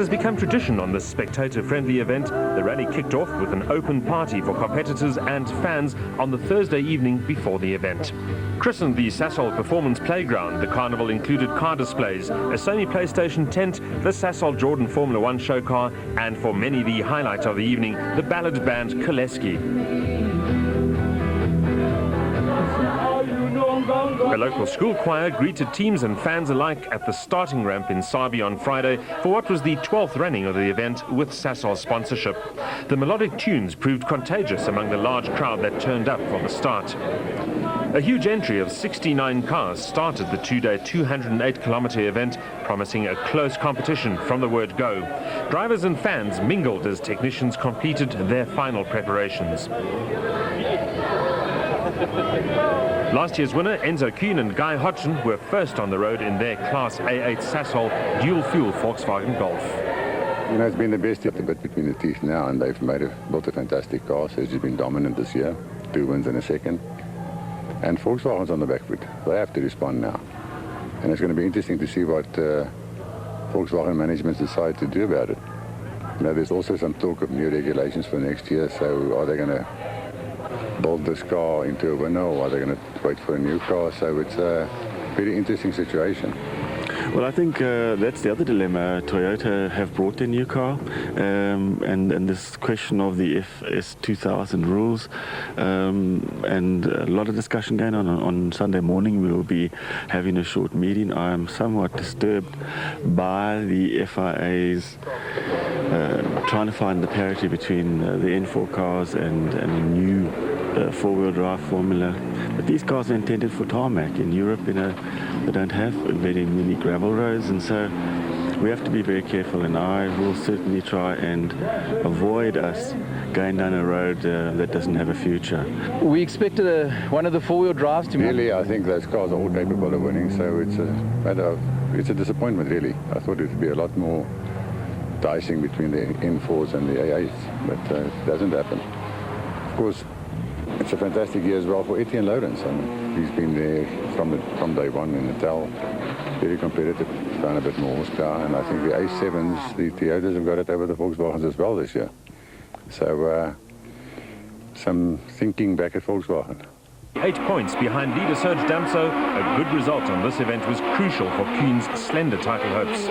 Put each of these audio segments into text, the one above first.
Has become tradition on this spectator-friendly event. The rally kicked off with an open party for competitors and fans on the Thursday evening before the event. Christened the Sasol Performance Playground, the carnival included car displays, a Sony PlayStation tent, the Sasol Jordan Formula 1 show car, and for many the highlight of the evening, the ballad band Koleski. A local school choir greeted teams and fans alike at the starting ramp in Sabi on Friday for what was the 12th running of the event with Sasol sponsorship. The melodic tunes proved contagious among the large crowd that turned up for the start. A huge entry of 69 cars started the two-day 208-kilometer event, promising a close competition from the word go. Drivers and fans mingled as technicians completed their final preparations. Last year's winner, Enzo Kuhn and Guy Hodgson, were first on the road in their Class A8 Sasol dual-fuel Volkswagen Golf. You know, it's been the best at the bit between the teeth now, and they've built a fantastic car. So it's been dominant this year, 2 wins and a second. And Volkswagen's on the back foot. They have to respond now. And it's going to be interesting to see what Volkswagen management decide to do about it. You know, there's also some talk of new regulations for next year, so are they going to build this car into a winner, or are they going to wait for a new car? So it's a very interesting situation. Well, I think that's the other dilemma. Toyota have brought their new car, and this question of the FS 2000 rules, and a lot of discussion going on Sunday morning. We will be having a short meeting. I am somewhat disturbed by the FIA's trying to find the parity between the N4 cars and the new four-wheel drive formula. But these cars are intended for tarmac. In Europe, you know, they don't have very many gravel roads, and so we have to be very careful, and I will certainly try and avoid us going down a road that doesn't have a future. We expected one of the four-wheel drives to... Really, I think those cars are all capable of winning, so it's a disappointment, really. I thought it would be a lot more dicing between the N4s and the A8s, but it doesn't happen. Of course, it's a fantastic year as well for Etienne Lawrence. I mean, he's been there from day one in Natal, very competitive, found a bit more horsepower, and I think the A7s, the Toyotas have got it over the Volkswagens as well this year. So some thinking back at Volkswagen. 8 points behind leader Serge Damso, a good result on this event was crucial for Kuhn's slender title hopes.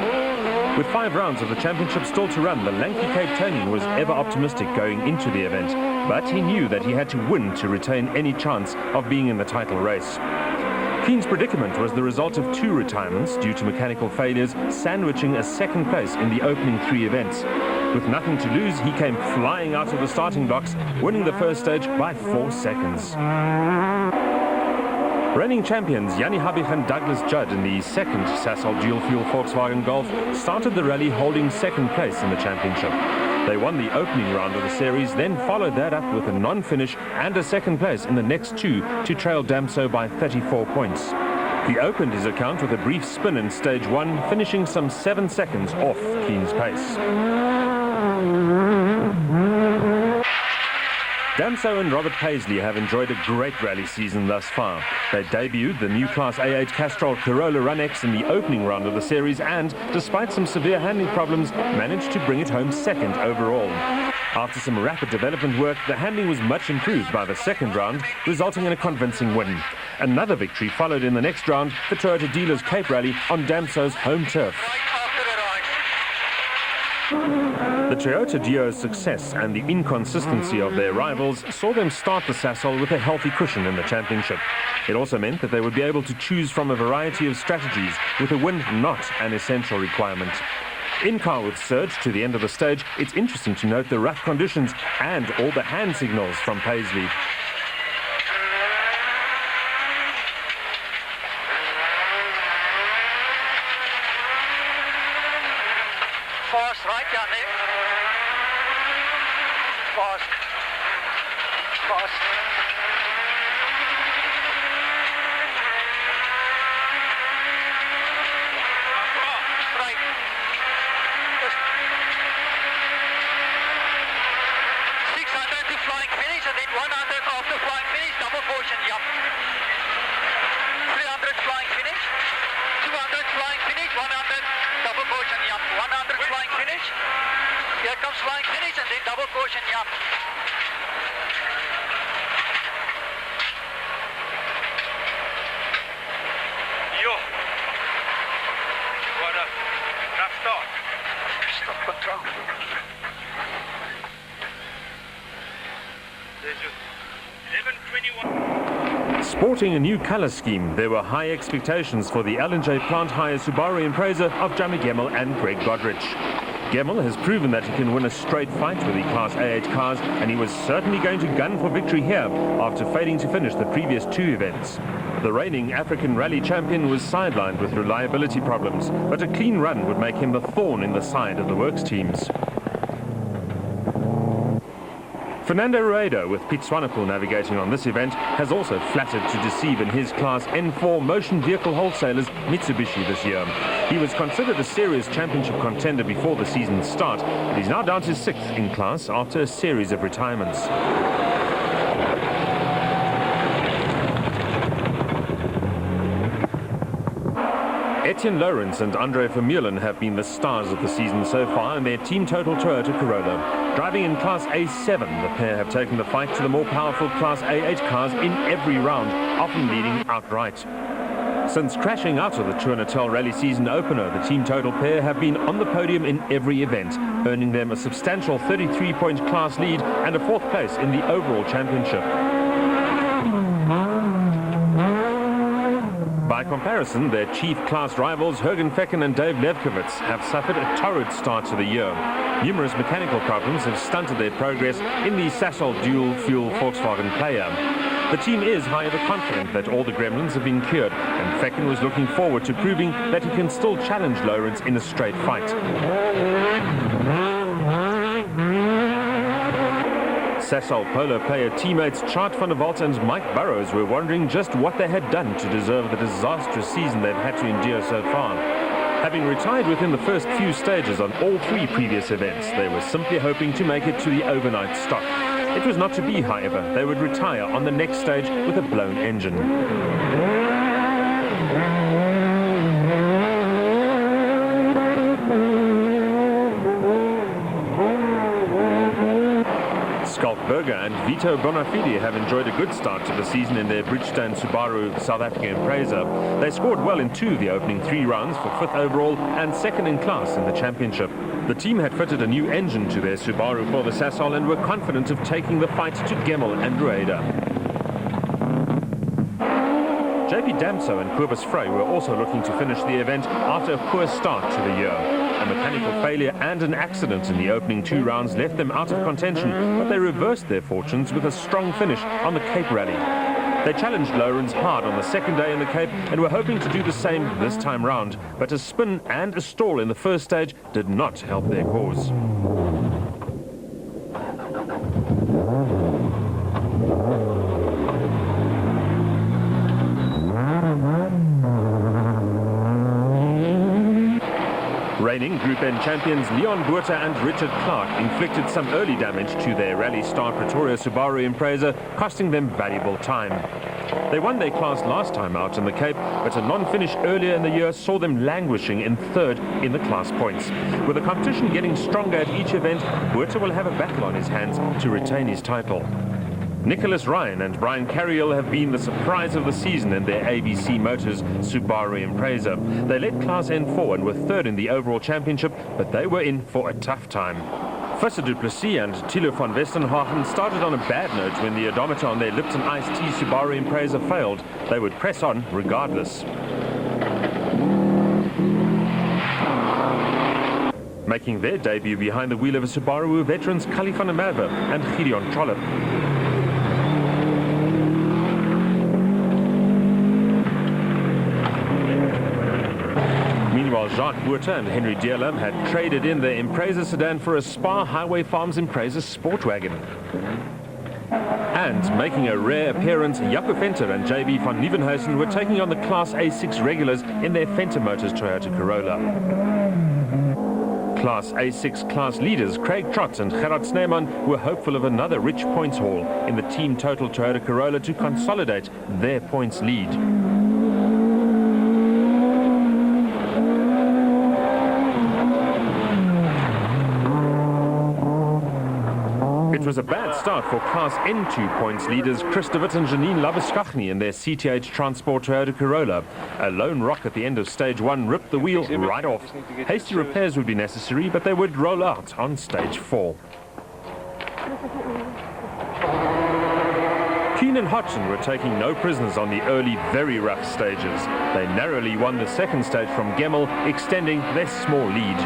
With 5 rounds of the championship still to run, the lanky Cape Tonian was ever optimistic going into the event, but he knew that he had to win to retain any chance of being in the title race. Kuhn's predicament was the result of 2 retirements due to mechanical failures, sandwiching a second place in the opening 3 events. With nothing to lose, he came flying out of the starting blocks, winning the first stage by 4 seconds. Reigning champions Yanni Habich and Douglas Judd in the second Sasol dual-fuel Volkswagen Golf started the rally holding second place in the championship. They won the opening round of the series, then followed that up with a non-finish and a second place in the next 2 to trail Damso by 34 points. He opened his account with a brief spin in stage 1, finishing some 7 seconds off Kuhn's pace. Damso and Robert Paisley have enjoyed a great rally season thus far. They debuted the new Class A8 Castrol Corolla Run-X in the opening round of the series and, despite some severe handling problems, managed to bring it home second overall. After some rapid development work, the handling was much improved by the second round, resulting in a convincing win. Another victory followed in the next round, the Toyota Dealers Cape Rally on Damso's home turf. The Toyota duo's success and the inconsistency of their rivals saw them start the Sasol with a healthy cushion in the championship. It also meant that they would be able to choose from a variety of strategies, with a win not an essential requirement. In car with Serge to the end of the stage, it's interesting to note the rough conditions and all the hand signals from Paisley. Fast right, Yanni. Fast. Fast. Right. 600 to flying finish, and then 100 after flying finish, double portion, yup. 300 flying finish, 200 flying finish, 100 double portion, yup. 100 flying finish. finish. Here comes flying finish and then double caution, yeah. Yo. What a rough start. Stop control. There's your 11:21. Sporting a new colour scheme, there were high expectations for the L&J Plant Hire Subaru Impreza of Jamie Gemmell and Greg Godrich. Gemmell has proven that he can win a straight fight with the Class A8 cars, and he was certainly going to gun for victory here after failing to finish the previous two events. The reigning African Rally champion was sidelined with reliability problems, but a clean run would make him the thorn in the side of the works teams. Fernando Rueda, with Pete Swanepoel navigating on this event, has also flattered to deceive in his Class N4 motion vehicle wholesalers Mitsubishi this year. He was considered a serious championship contender before the season's start, but he's now down to 6th in class after a series of retirements. Etienne Lawrence and Andre Vermeulen have been the stars of the season so far in their team total Toyota Corolla. Driving in Class A7, the pair have taken the fight to the more powerful Class A8 cars in every round, often leading outright. Since crashing out of the Tour Rally season opener, the team total pair have been on the podium in every event, earning them a substantial 33-point class lead and a 4th place in the overall championship. By comparison, their chief class rivals Jürgen Fecken and Dave Levkowitz have suffered a torrid start to the year. Numerous mechanical problems have stunted their progress in the Sasol dual-fuel Volkswagen player. The team is, however, confident that all the gremlins have been cured, and Fecken was looking forward to proving that he can still challenge Lawrence in a straight fight. Sasol Polo player teammates Chart van der Walt and Mike Burrows were wondering just what they had done to deserve the disastrous season they've had to endure so far. Having retired within the first few stages on all 3 previous events, they were simply hoping to make it to the overnight stop. It was not to be, however. They would retire on the next stage with a blown engine. Berger and Vito Bonafide have enjoyed a good start to the season in their Bridgestone Subaru South Africa Impreza. They scored well in 2 of the opening 3 rounds for 5th overall and 2nd in class in the championship. The team had fitted a new engine to their Subaru for the Sasol and were confident of taking the fight to Gemmell and Rueda. JP Damso and Kobus Frey were also looking to finish the event after a poor start to the year. A mechanical failure and an accident in the opening 2 rounds left them out of contention, but they reversed their fortunes with a strong finish on the Cape Rally. They challenged Lawrence hard on the 2nd day in the Cape and were hoping to do the same this time round, but a spin and a stall in the first stage did not help their cause. Reigning Group N champions Leon Buerta and Richard Clark inflicted some early damage to their Rally Star Pretoria Subaru Impreza, costing them valuable time. They won their class last time out in the Cape, but a non-finish earlier in the year saw them languishing in 3rd in the class points. With the competition getting stronger at each event, Buerta will have a battle on his hands to retain his title. Nicholas Ryan and Brian Carriel have been the surprise of the season in their ABC Motors Subaru Impreza. They led Class N4 and were 3rd in the overall championship, but they were in for a tough time. Fisser du Plessis and Thilo van Westenhagen started on a bad note when the odometer on their Lipton Ice-T Subaru Impreza failed. They would press on regardless. Making their debut behind the wheel of a Subaru were veterans Kali van der Merwe and Gideon Trollip. Meanwhile, Jacques Buerta and Henry Dierlam had traded in their Impreza sedan for a Spa Highway Farms Impreza sport wagon. And making a rare appearance, Jaco Venter and JB van Nieuwenhuizen were taking on the Class A6 regulars in their Venter Motors Toyota Corolla. Class A6 class leaders Craig Trott and Gerard Sneeman were hopeful of another rich points haul in the team total Toyota Corolla to consolidate their points lead. was a bad start for Class N2 points leaders Chris de Wit and Janine Labuschagne in their CTH Transport Toyota Corolla. A lone rock at the end of stage 1 ripped the wheel right off. Hasty repairs would be necessary, but they would roll out on stage 4. Keane and Hodgson were taking no prisoners on the early, very rough stages. They narrowly won the second stage from Gemmel, extending their small lead.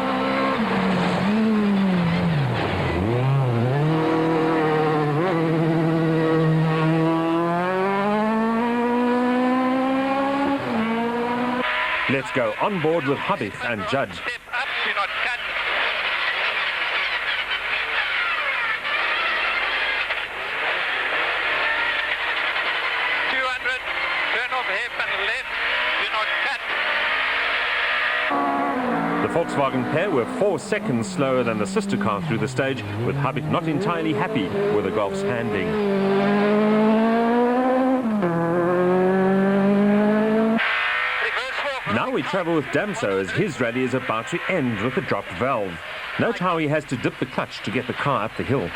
Let's go on board with Habich and Judge. Step up, do not cut. Turn off half and left, do not cut. The Volkswagen pair were 4 seconds slower than the sister car through the stage, with Habich not entirely happy with the Golf's handling. Now we travel with Damso as his rally is about to end with a dropped valve. Note how he has to dip the clutch to get the car up the hill.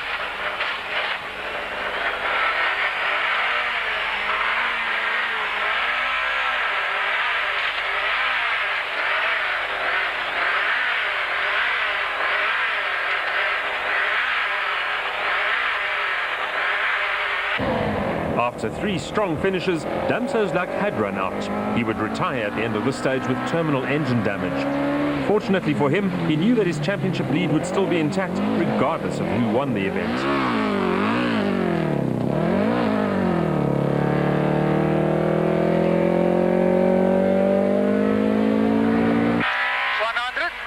After 3 strong finishes, Damso's luck had run out. He would retire at the end of the stage with terminal engine damage. Fortunately for him, he knew that his championship lead would still be intact, regardless of who won the event.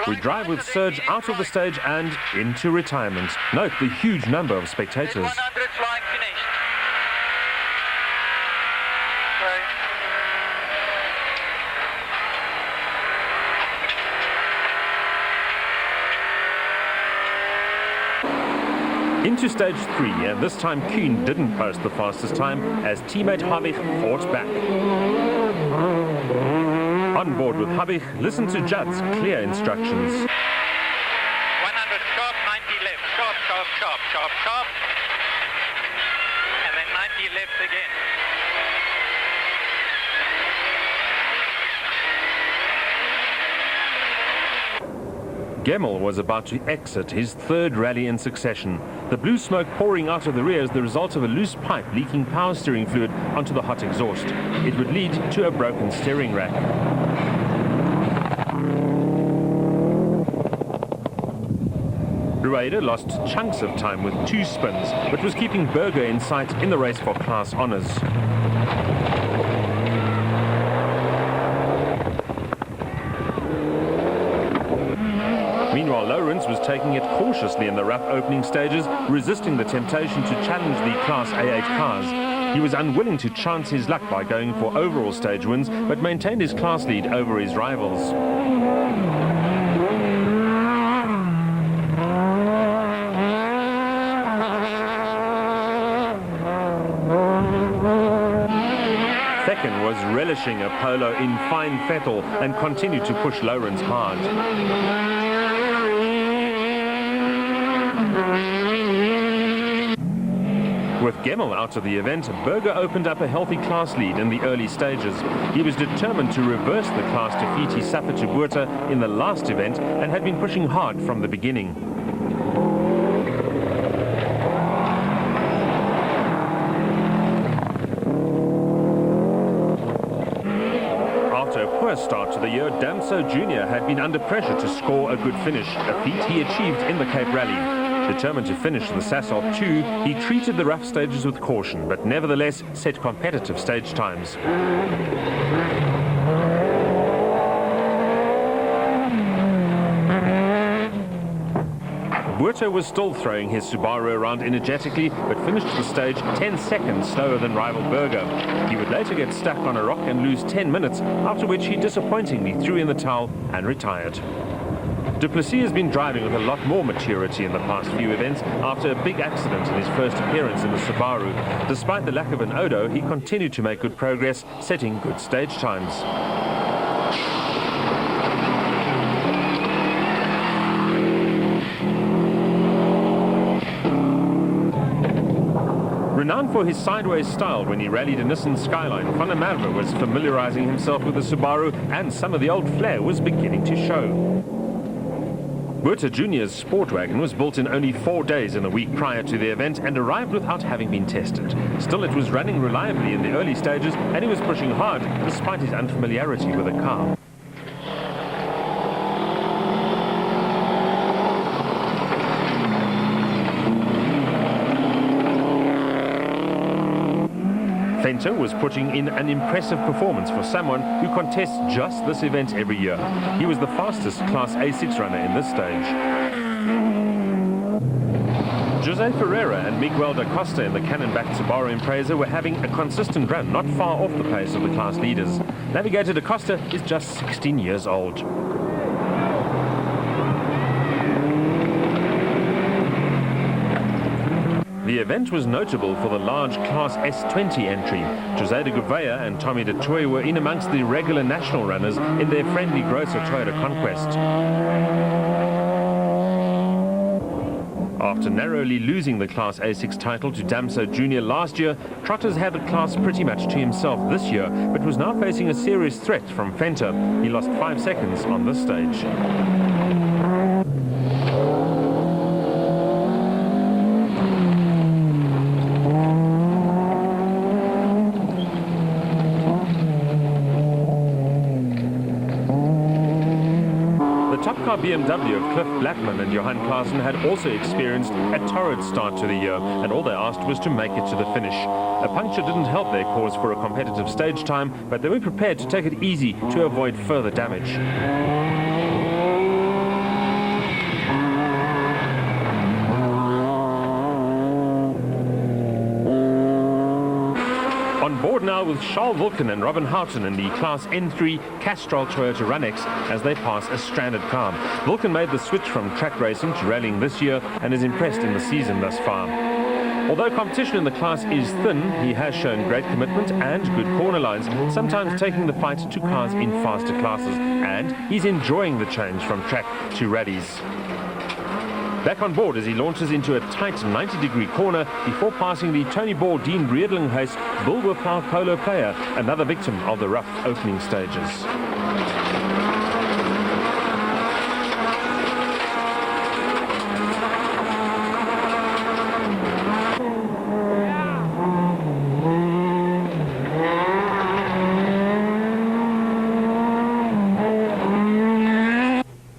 We drive with Serge out of the stage and into retirement. Note the huge number of spectators. 100 flying finished. Into stage 3, and this time Kuhn didn't post the fastest time as teammate Habich fought back. On board with Habich, listen to Judd's clear instructions. 100 sharp, 90 left, sharp, sharp, sharp, sharp, sharp, and then 90 left again. Gemmel was about to exit his 3rd rally in succession. The blue smoke pouring out of the rear is the result of a loose pipe leaking power steering fluid onto the hot exhaust. It would lead to a broken steering rack. Rueda lost chunks of time with 2 spins, but was keeping Berger in sight in the race for class honours. Meanwhile, Lawrence was taking it cautiously in the rough opening stages, resisting the temptation to challenge the Class A8 cars. He was unwilling to chance his luck by going for overall stage wins, but maintained his class lead over his rivals. Second was relishing a polo in fine Vettel and continued to push Lawrence hard. With Gemmel out of the event, Berger opened up a healthy class lead in the early stages. He was determined to reverse the class defeat he suffered to Buerta in the last event and had been pushing hard from the beginning. After a poor start to the year, Damso Jr. had been under pressure to score a good finish, a feat he achieved in the Cape Rally. Determined to finish the Sasol 2, he treated the rough stages with caution, but nevertheless set competitive stage times. Buerta was still throwing his Subaru around energetically, but finished the stage 10 seconds slower than rival Berger. He would later get stuck on a rock and lose 10 minutes, after which he disappointingly threw in the towel and retired. Duplessis has been driving with a lot more maturity in the past few events after a big accident in his first appearance in the Subaru. Despite the lack of an Odo, he continued to make good progress, setting good stage times. Renowned for his sideways style when he rallied a Nissan Skyline, Van der Merwe was familiarizing himself with the Subaru, and some of the old flair was beginning to show. Buerta Jr.'s sport wagon was built in only 4 days in the week prior to the event and arrived without having been tested. Still, it was running reliably in the early stages and he was pushing hard despite his unfamiliarity with the car. Venter was putting in an impressive performance for someone who contests just this event every year. He was the fastest Class A6 runner in this stage. Jose Ferreira and Miguel da Costa in the cannon-backed Subaru Impreza were having a consistent run, not far off the pace of the class leaders. Navigator da Costa is just 16 years old. The event was notable for the large Class S20 entry. Jose de Gouveia and Tommy de Toy were in amongst the regular national runners in their friendly Grosser Toyota Conquest. After narrowly losing the Class A6 title to Damso Jr. last year, Trotters had the class pretty much to himself this year, but was now facing a serious threat from Venter. He lost 5 seconds on this stage. Top car BMW of Cliff Blackman and Johan Claassen had also experienced a torrid start to the year, and all they asked was to make it to the finish. A puncture didn't help their cause for a competitive stage time, but they were prepared to take it easy to avoid further damage. On board now with Charles Vulcan and Robin Houghton in the Class N3 Castrol Toyota Runex as they pass a stranded car. Vulcan made the switch from track racing to rallying this year and is impressed in the season thus far. Although competition in the class is thin, he has shown great commitment and good corner lines, sometimes taking the fight to cars in faster classes, and he's enjoying the change from track to rallies. Back on board as he launches into a tight 90-degree corner before passing the Tony Ball Dean Breedlinghuis Bulwerplow Polo player, another victim of the rough opening stages.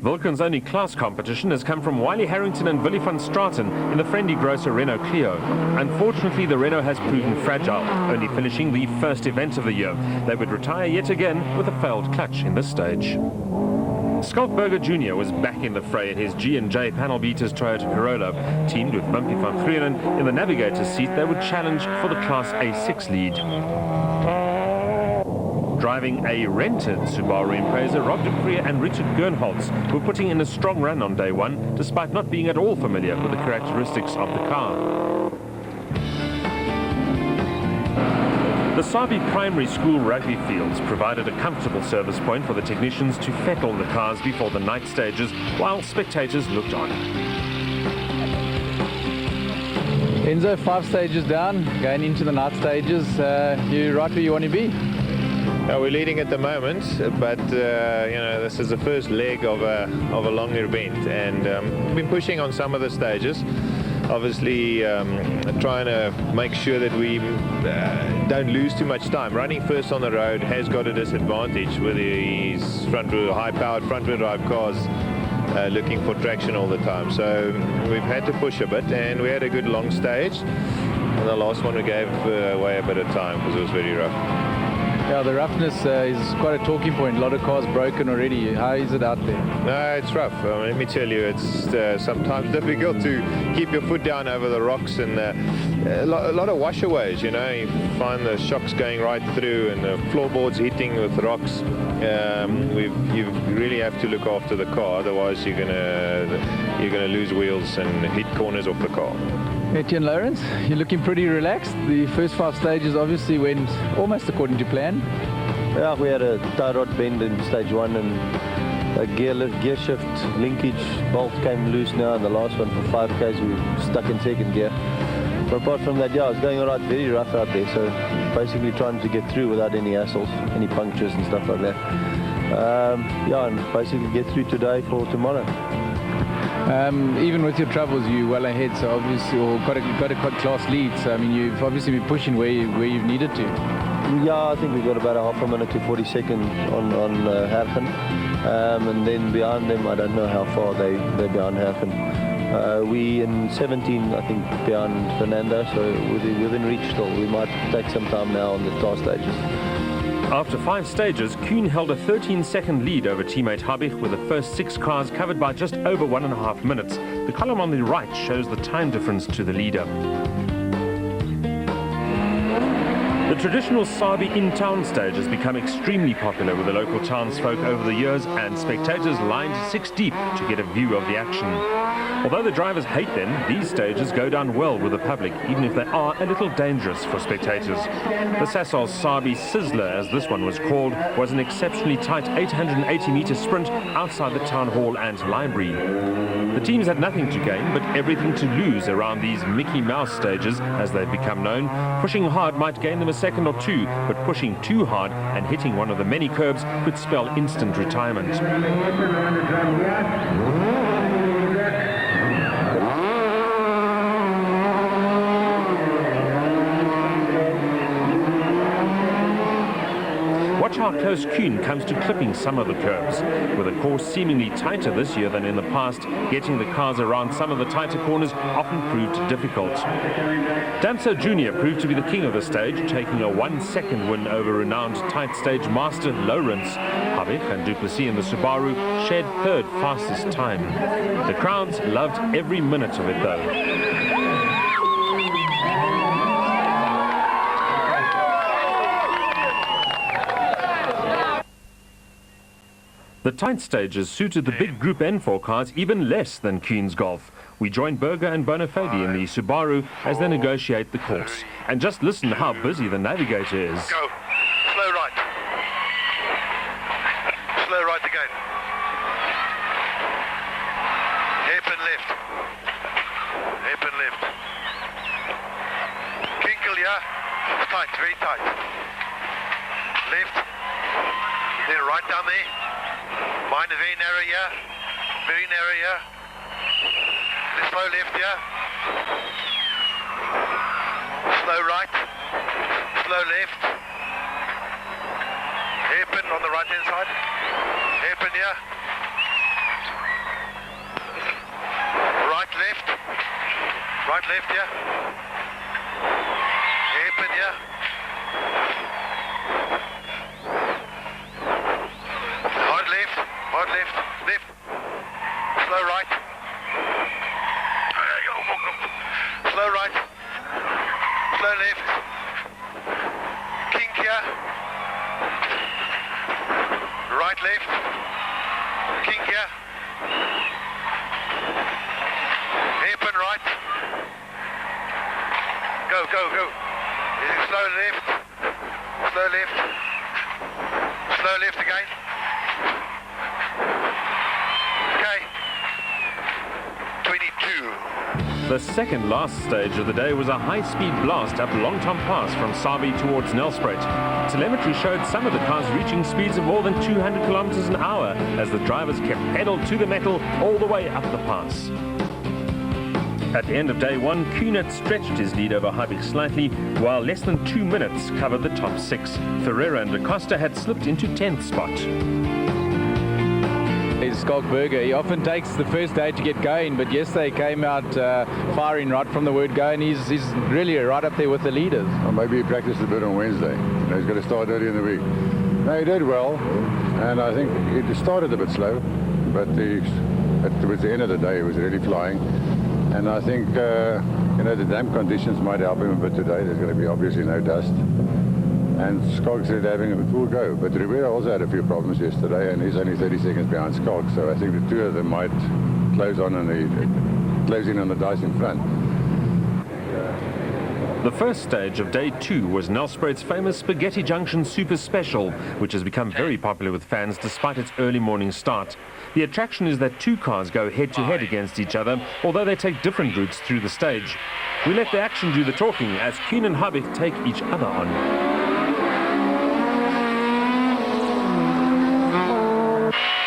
Vulcan's only class competition has come from Wiley Harrington and Willie van Straten in the friendly Grosser Renault Clio. Unfortunately, the Renault has proven fragile, only finishing the first event of the year. They would retire yet again with a failed clutch in this stage. Skalkberger Jr. was back in the fray in his G&J panel beaters Toyota Corolla. Teamed with Bumpy van Gruenen in the navigator's seat, they would challenge for the Class A6 lead. Driving a rented Subaru Impreza, Rob de Preer and Richard Gernholz were putting in a strong run on day one, despite not being at all familiar with the characteristics of the car. The Sabi Primary School rugby fields provided a comfortable service point for the technicians to fettle the cars before the night stages, while spectators looked on. Enzo, 5 stages down, going into the night stages. You right where you want to be? We're leading at the moment, but this is the first leg of a longer event, and we've been pushing on some of the stages. Obviously, trying to make sure that we don't lose too much time. Running first on the road has got a disadvantage with these high-powered front-wheel drive cars looking for traction all the time. So we've had to push a bit, and we had a good long stage. And the last one we gave away a bit of time because it was very rough. Yeah, the roughness is quite a talking point. A lot of cars broken already. How is it out there? No, it's rough. Let me tell you, it's sometimes difficult to keep your foot down over the rocks, and a lot of washaways, you know. You find the shocks going right through and the floorboards hitting with rocks. You really have to look after the car, otherwise you're gonna lose wheels and hit corners off the car. Etienne Lawrence, you're looking pretty relaxed. The first 5 stages obviously went almost according to plan. Yeah, we had a tie rod bend in stage 1 and a gear shift linkage bolt came loose now in the last one for 5Ks. We were stuck in second gear. But apart from that, yeah, it's going all right, very rough out there. So basically trying to get through without any hassles, any punctures and stuff like that. Yeah, and basically get through today for tomorrow. Even with your troubles, you're well ahead, so obviously, or got a class lead. So I mean, you've obviously been pushing where you've needed to. Yeah, I think we've got about a half a minute to 40 seconds on Herpen. And then behind them, I don't know how far they're behind Herpen. We in 17, I think, behind Fernando, so within reach still. We might take some time now on the class stages. After 5 stages, Kuhn held a 13-second lead over teammate Habich with the first 6 cars covered by just over 1.5 minutes. The column on the right shows the time difference to the leader. The traditional Sabi in-town stage has become extremely popular with the local townsfolk over the years, and spectators lined 6 deep to get a view of the action. Although the drivers hate them, these stages go down well with the public, even if they are a little dangerous for spectators. The Sasol Sabi Sizzler, as this one was called, was an exceptionally tight 880-meter sprint outside the town hall and library. The teams had nothing to gain, but everything to lose around these Mickey Mouse stages, as they've become known. Pushing hard might gain them a second or two, but pushing too hard and hitting one of the many curbs could spell instant retirement. Watch how close Kuhn comes to clipping some of the curves. With a course seemingly tighter this year than in the past, getting the cars around some of the tighter corners often proved difficult. Damso Jr. proved to be the king of the stage, taking a 1-second win over renowned tight stage master Lawrence. Habich and Duplessis in the Subaru shared third fastest time. The crowds loved every minute of it though. The tight stages suited the big Group N4 cars even less than Kuhn's Golf. We join Berger and Bonafedi in the Subaru as they negotiate the course. And just listen how busy the navigator is. Go. Slow right. Slow right again. Hairpin left. Hairpin left. Kinkle, yeah? Tight, very tight. Left. Then right down there. Mine is very narrow here. Very narrow here. Slow left here. Slow right. Slow left. Hairpin on the right hand side. Hairpin here. Right left. Right left here. Hairpin here. Hard left. Hard left. Left. Slow right. Slow right. Slow left. Kink here. Right left. Kink here. Hairpin right. Go, go, go. Slow left. Slow left. Slow left again. Okay. 22. The second last stage of the day was a high-speed blast up Longtom Pass from Sabi towards Nelspruit. Telemetry showed some of the cars reaching speeds of more than 200 kilometers an hour as the drivers kept pedal to the metal all the way up the pass. At the end of day 1, Kuhn had stretched his lead over Habich slightly, while less than 2 minutes covered the top 6. Ferreira and Da Costa had slipped into 10th spot. Berger, he often takes the first day to get going, but yesterday came out firing right from the word go, and he's really right up there with the leaders. Or maybe he practiced a bit on Wednesday. He's got to start early in the week. No, he did well, and I think it started a bit slow, but towards the end of the day, he was really flying. And I think, the damp conditions might help him a bit today. There's going to be obviously no dust. And Skog said having a full go. But Rivera also had a few problems yesterday, and he's only 30 seconds behind Skog. So I think the two of them might close in on the dice in front. The first stage of day 2 was Nelspruit's famous Spaghetti Junction Super Special, which has become very popular with fans despite its early morning start. The attraction is that 2 cars go head-to-head against each other, although they take different routes through the stage. We let the action do the talking as Kuhn and Habich take each other on.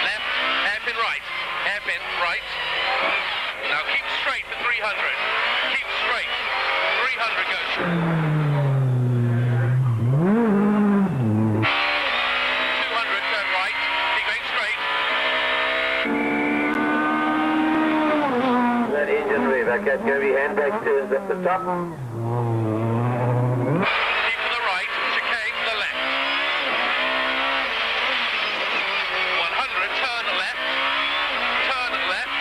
Left, hairpin right, hairpin right. Now keep straight for 300. Keep straight. 300 goes. 200 turn right. Keep going straight. That engine rev, okay, it's going to be handbrake turns at the top. Keep to the right, chicane to the left. 100, turn left. Turn left.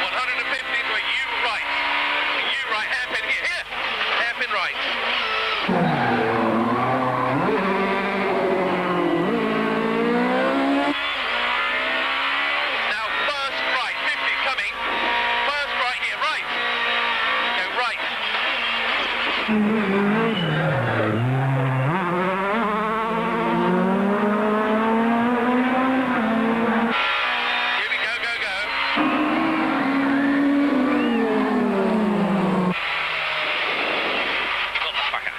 150 to a U right. A U right, hairpin here. Here! Hairpin right. Now first right, 50 coming. First right here, right. Go right. Here we go, go, go. Motherfucker.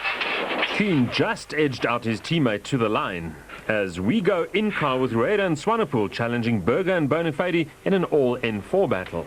Kuhn just edged out his teammate to the line as we go in-car with Rueda and Swanepoel challenging Berger and Bonafide in an all-N4 battle.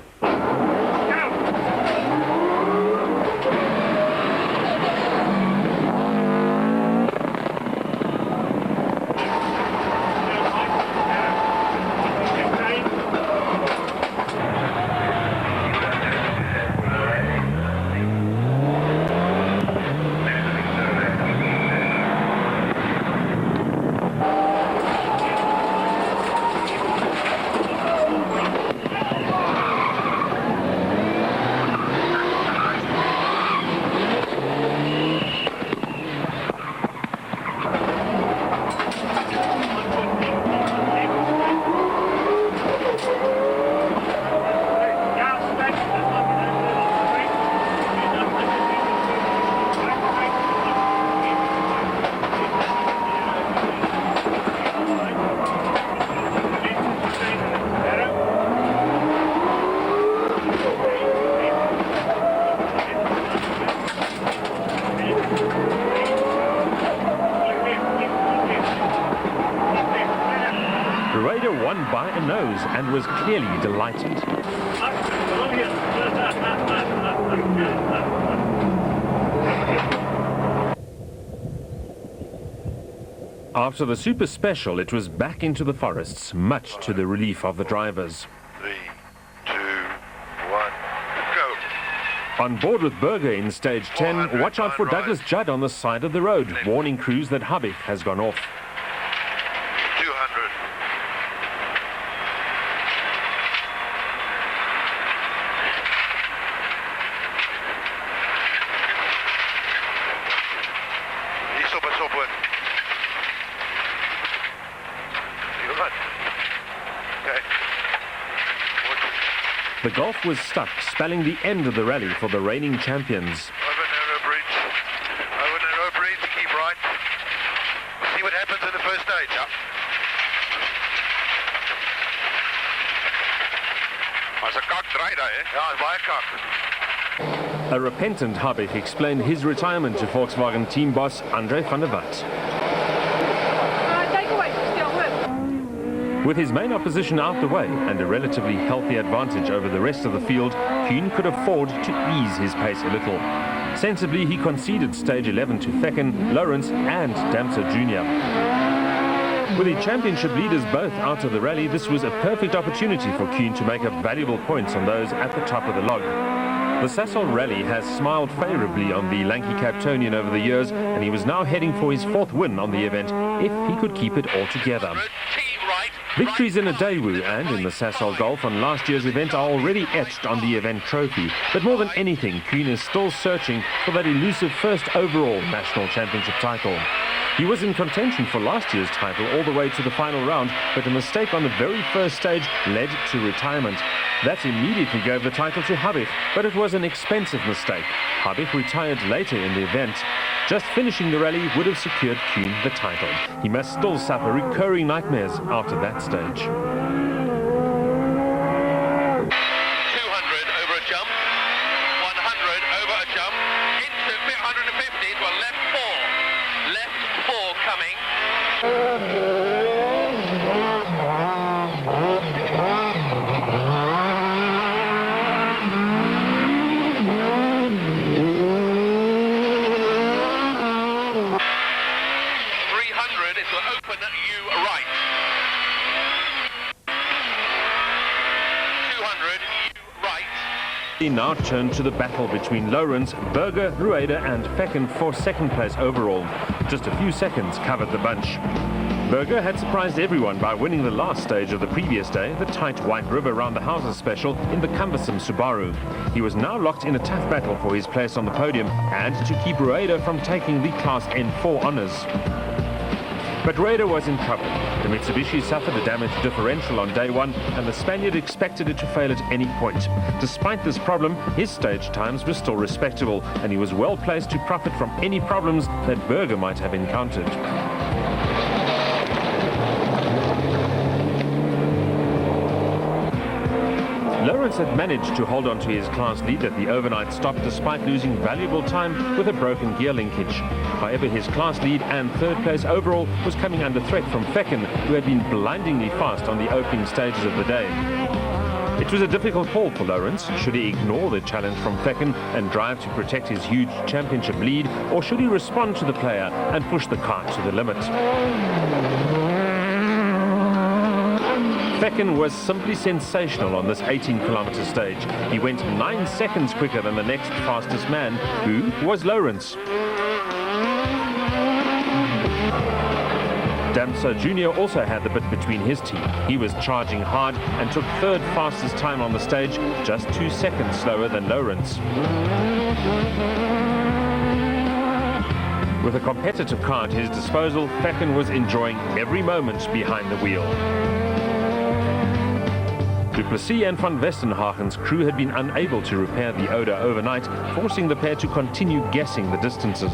Rueda won by a nose and was clearly delighted. After the super special, it was back into the forests, much to the relief of the drivers. 3, 2, 1, go. On board with Berger in stage 10, watch out for Douglas Judd on the side of the road, warning crews that Habich has gone off. 200. Hierso pas op hoor. Hier man. Okay. The Gulf was stuck, spelling the end of the rally for the reigning champions. Over narrow bridge. Over narrow bridge. Keep right. See what happens in the first stage. Yeah. Maar ze kak draai daar, hè? Ja, baie kak. A repentant Habich explained his retirement to Volkswagen team boss Andre van der Watt. With his main opposition out the way and a relatively healthy advantage over the rest of the field, Kuhn could afford to ease his pace a little. Sensibly, he conceded stage 11 to Fecken, Lawrence and Damser Jr. With the championship leaders both out of the rally, this was a perfect opportunity for Kuhn to make up valuable points on those at the top of the log. The Sasol Rally has smiled favourably on the lanky Capetonian over the years, and he was now heading for his fourth win on the event if he could keep it all together. Victories in Adewu and in the Sasol Golf on last year's event are already etched on the event trophy, but more than anything, Kuhn is still searching for that elusive first overall national championship title. He was in contention for last year's title all the way to the final round, but a mistake on the very first stage led to retirement. That immediately gave the title to Habich, but it was an expensive mistake. Habich retired later in the event. Just finishing the rally would have secured Kuhn the title. He must still suffer recurring nightmares after that stage. 200 over a jump, 100 over He now turned to the battle between Lawrence, Berger, Rueda and Fecken for second place overall. Just a few seconds covered the bunch. Berger had surprised everyone by winning the last stage of the previous day, the tight White River round the houses special in the cumbersome Subaru. He was now locked in a tough battle for his place on the podium and to keep Rueda from taking the Class N4 honours. But Rueda was in trouble. The Mitsubishi suffered a damaged differential on day one and the Spaniard expected it to fail at any point. Despite this problem, his stage times were still respectable and he was well placed to profit from any problems that Berger might have encountered. Lawrence had managed to hold on to his class lead at the overnight stop despite losing valuable time with a broken gear linkage. However, his class lead and third place overall was coming under threat from Fecken, who had been blindingly fast on the opening stages of the day. It was a difficult call for Lawrence. Should he ignore the challenge from Fecken and drive to protect his huge championship lead, or should he respond to the player and push the car to the limit? Fecken was simply sensational on this 18-kilometre stage. He went 9 seconds quicker than the next fastest man, who was Lawrence. Damso Jr. also had the bit between his teeth. He was charging hard and took third fastest time on the stage, just 2 seconds slower than Lawrence. With a competitive car at his disposal, Fecken was enjoying every moment behind the wheel. Duplessis and van Westenhagen's crew had been unable to repair the Oda overnight, forcing the pair to continue guessing the distances.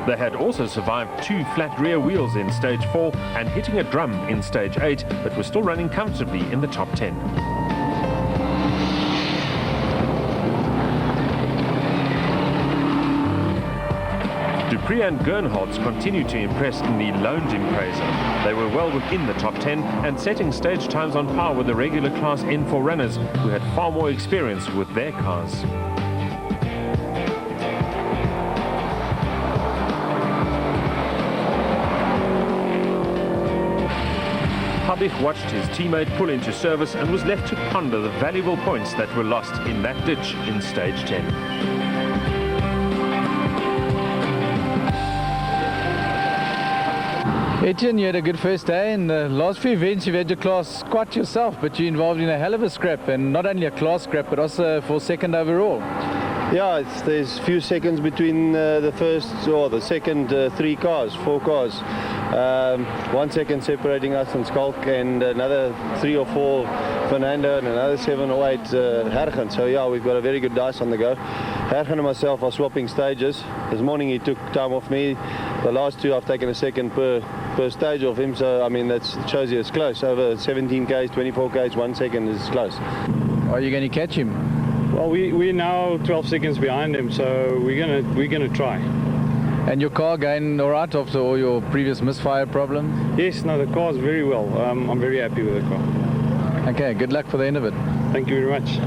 They had also survived 2 flat rear wheels in stage 4 and hitting a drum in stage 8, but were still running comfortably in the top 10. Dupree and Gernholz continued to impress in the Lounge Impreza. They were well within the top 10 and setting stage times on par with the regular Class N4 runners who had far more experience with their cars. Habich watched his teammate pull into service and was left to ponder the valuable points that were lost in that ditch in stage 10. Etienne, you had a good first day. In the last few events you've had your class quite yourself, but you're involved in a hell of a scrap, and not only a class scrap but also for second overall. Yeah, there's few seconds between the first or the second 4 cars. 1 second separating us and Skalk, and another 3 or 4 Fernando, and another 7 or 8 Hergen. So yeah, we've got a very good dice on the go. Hergen and myself are swapping stages. This morning he took time off me. The last 2 I've taken a second per stage of him, so I mean that shows you it's close. Over 17 k's, 24 k's, 1 second is close. Are you going to catch him? Well, we're now 12 seconds behind him, so we're gonna try. And your car going all right after all your previous misfire problem? Yes, no, the car's very well. I'm very happy with the car. Okay, good luck for the end of it. Thank you very much.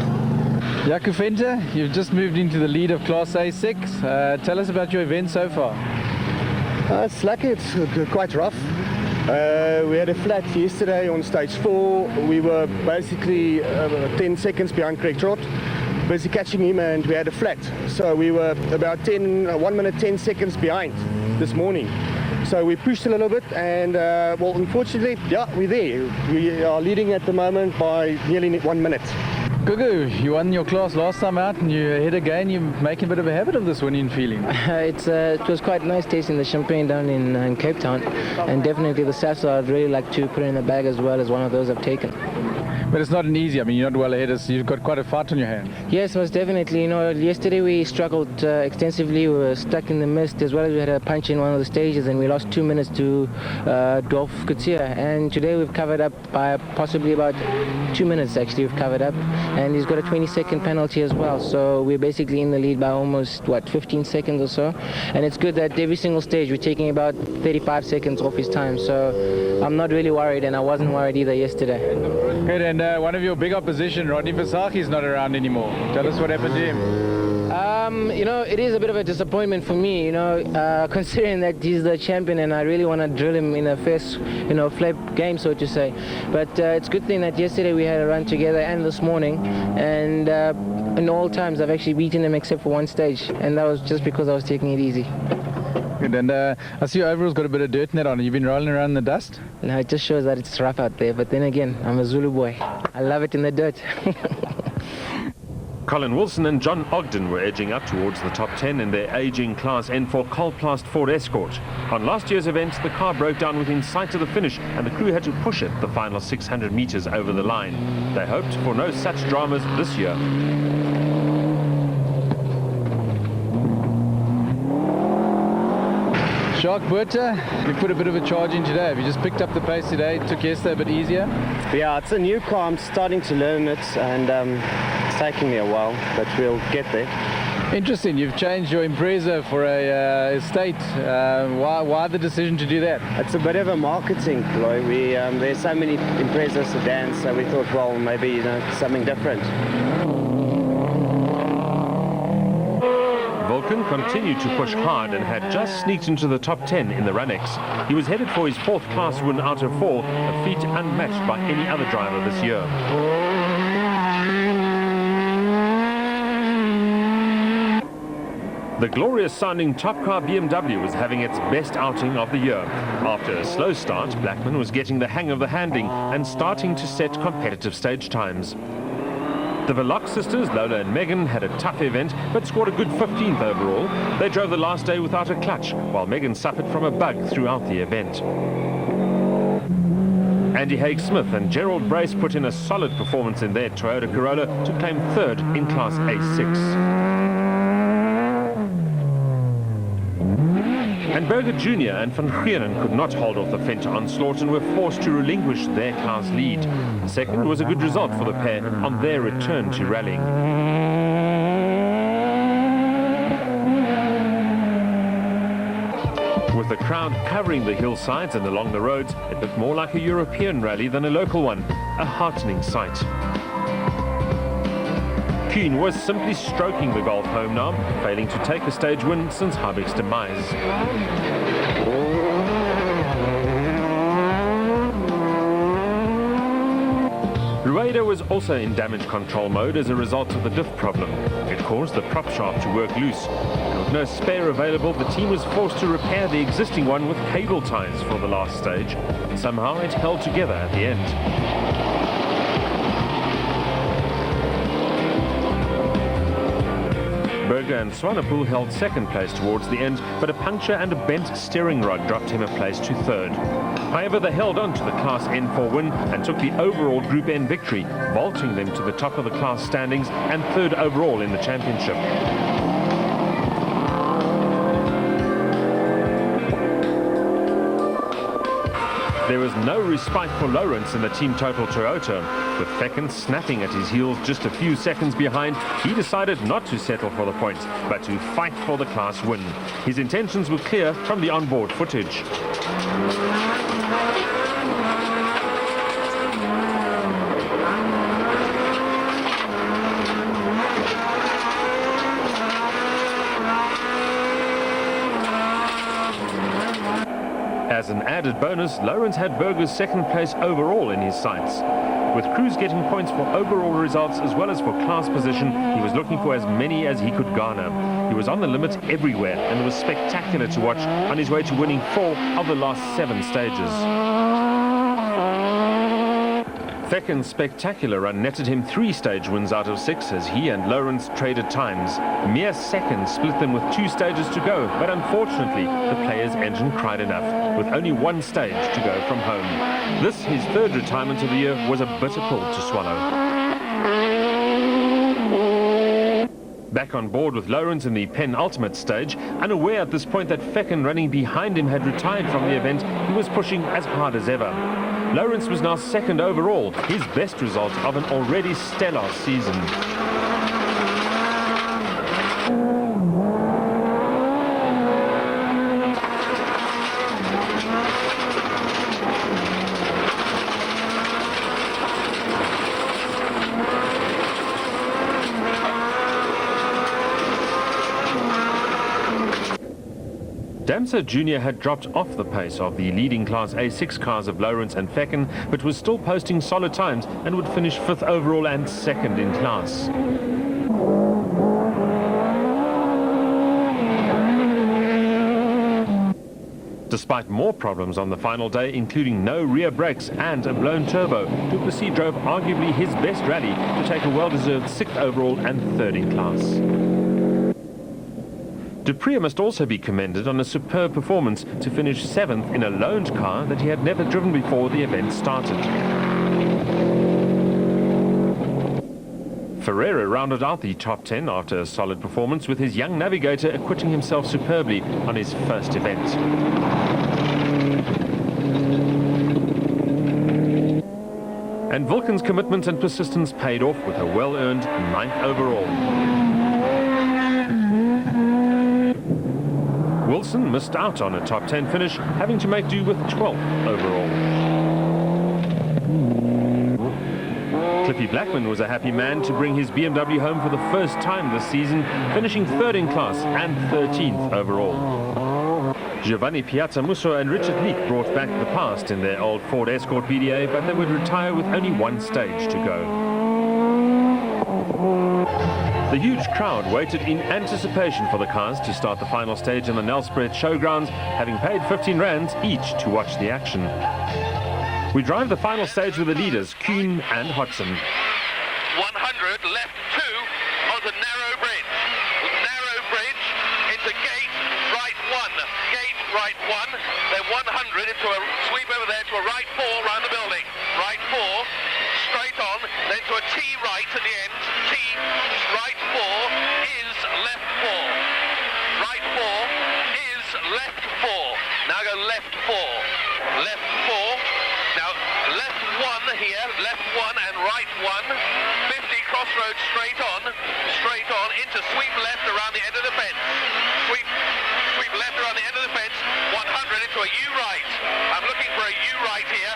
Jaco Venter, you've just moved into the lead of Class A6. Tell us about your event so far. It's lucky, it's quite rough. We had a flat yesterday on stage 4. We were basically 10 seconds behind Craig Trott, busy catching him, and we had a flat. So we were about 1 minute 10 seconds behind this morning. So we pushed a little bit, and well, unfortunately, yeah, we're there. We are leading at the moment by nearly 1 minute. Gugu, you won your class last time out and you're ahead again. You're making a bit of a habit of this winning feeling. It was quite nice tasting the champagne down in Cape Town, and definitely the Sasol I'd really like to put in the bag as well as one of those I've taken. But it's not an easy, I mean, you're not well ahead, you've got quite a fight on your hands. Yes, most definitely. You know, yesterday we struggled extensively. We were stuck in the mist, as well as we had a punch in one of the stages, and we lost 2 minutes to Dolph Kutsia. And today we've covered up by possibly about 2 minutes, actually, we've covered up. And he's got a 20-second penalty as well. So we're basically in the lead by almost, 15 seconds or so. And it's good that every single stage we're taking about 35 seconds off his time. So I'm not really worried, and I wasn't worried either yesterday. Good, and one of your big opposition, Rodney Versace's not around anymore. Tell us what happened to him. You know, it is a bit of a disappointment for me, you know, considering that he's the champion and I really want to drill him in a first, flat game, so to say. But it's a good thing that yesterday we had a run together and this morning, and in all times I've actually beaten him except for one stage, and that was just because I was taking it easy. Good, and I see your overall's got a bit of dirt in it on. You've been rolling around in the dust? No, it just shows that it's rough out there, but then again, I'm a Zulu boy. I love it in the dirt. Colin Wilson and John Ogden were edging up towards the top 10 in their aging Class N4 Colplast Ford Escort. On last year's event, the car broke down within sight of the finish and the crew had to push it the final 600 meters over the line. They hoped for no such dramas this year. Shark Buerta, you put a bit of a charge in today. Have you just picked up the pace today? It took yesterday a bit easier? Yeah, it's a new car. I'm starting to learn it, and it's taking me a while, but we'll get there. Interesting. You've changed your Impreza for a estate. Why the decision to do that? It's a bit of a marketing ploy. There's so many Impreza sedans, so we thought, well, maybe something different. Vulcan continued to push hard and had just sneaked into the top 10 in the Run-X. He was headed for his 4th class win out of 4, a feat unmatched by any other driver this year. The glorious-sounding top car BMW was having its best outing of the year. After a slow start, Blackman was getting the hang of the handling and starting to set competitive stage times. The Verloc sisters, Lola and Megan, had a tough event but scored a good 15th overall. They drove the last day without a clutch, while Megan suffered from a bug throughout the event. Andy Haig-Smith and Gerald Brace put in a solid performance in their Toyota Corolla to claim 3rd in Class A6. And Berger Jr. and Van Gieren could not hold off the Venter onslaught and were forced to relinquish their class lead. Second was a good result for the pair on their return to rallying. With the crowd covering the hillsides and along the roads, it looked more like a European rally than a local one, a heartening sight. Kuhn was simply stroking the Golf home now, failing to take a stage win since Habeck's demise. Rueda was also in damage control mode as a result of the diff problem. It caused the prop shaft to work loose. And with no spare available, the team was forced to repair the existing one with cable ties for the last stage. Somehow it held together at the end. Berger and Swanepoel held second place towards the end, but a puncture and a bent steering rod dropped him a place to 3rd. However, they held on to the Class N4 win and took the overall Group N victory, vaulting them to the top of the class standings and 3rd overall in the championship. There was no respite for Lawrence in the Team Total Toyota. With Fecken snapping at his heels just a few seconds behind, he decided not to settle for the points, but to fight for the class win. His intentions were clear from the onboard footage. As an added bonus, Lawrence had Berger's 2nd place overall in his sights. With crews getting points for overall results as well as for class position, he was looking for as many as he could garner. He was on the limit everywhere and was spectacular to watch on his way to winning 4 of the last 7 stages. Fecken's spectacular run netted him 3 stage wins out of 6 as he and Lawrence traded times. Mere seconds split them with 2 stages to go, but unfortunately the player's engine cried enough, with only 1 stage to go from home. This, his 3rd retirement of the year, was a bitter pill to swallow. Back on board with Lawrence in the penultimate stage, unaware at this point that Fecken running behind him had retired from the event, he was pushing as hard as ever. Lawrence was now 2nd overall, his best result of an already stellar season. Damso Jr. had dropped off the pace of the leading Class A6 cars of Lawrence and Fecken, but was still posting solid times and would finish 5th overall and 2nd in class. Despite more problems on the final day, including no rear brakes and a blown turbo, Du Plessis drove arguably his best rally to take a well-deserved 6th overall and 3rd in class. Dupree must also be commended on a superb performance to finish 7th in a loaned car that he had never driven before the event started. Ferreira rounded out the top 10 after a solid performance, with his young navigator acquitting himself superbly on his first event. And Vulcan's commitment and persistence paid off with a well-earned 9th overall. Wilson missed out on a top 10 finish, having to make do with 12th overall. Cliffy Blackman was a happy man to bring his BMW home for the first time this season, finishing 3rd in class and 13th overall. Giovanni Piazzamusso and Richard Leake brought back the past in their old Ford Escort BDA, but they would retire with only one stage to go. The huge crowd waited in anticipation for the cars to start the final stage in the Nelspruit Showgrounds, having paid 15 rands each to watch the action. We drive the final stage with the leaders, Kuhn and Hodgson. 100, left 2, onto narrow bridge. Narrow bridge, into gate, right 1. Gate, right 1. Then 100 into a sweep over there to a right 4 round the building. Right 4, straight on, then to a T right at the end. T, right 4 is left 4. Right 4 is left 4. Now go left 4. Left 4. Now, left 1 here, left 1 and right 1, 50 crossroads straight on, into sweep left around the end of the fence. Sweep left around the end of the fence, 100 into a U right. I'm looking for a U right here.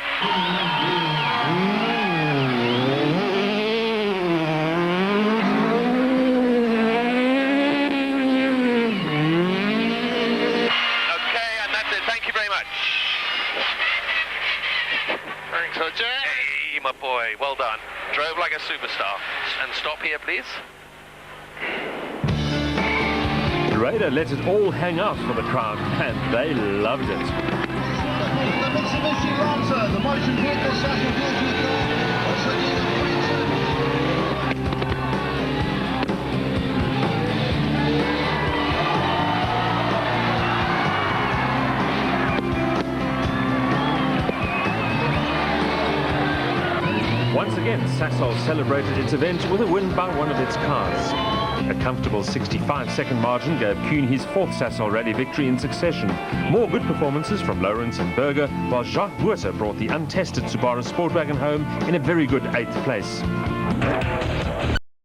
Okay, and that's it. Thank you very much. Thanks, Hodge. Hey, my boy, well done. Drove like a superstar. And stop here, please. Raider let it all hang out for the crowd, and they loved it. The Mitsubishi Lancer, the motion vehicle Sasol Rally. Once again, Sasol celebrated its event with a win by one of its cars. A comfortable 65-second margin gave Kuhn his 4th Sasol Rally victory in succession. More good performances from Lawrence and Berger, while Jacques Buerter brought the untested Subaru Sportwagen home in a very good 8th place.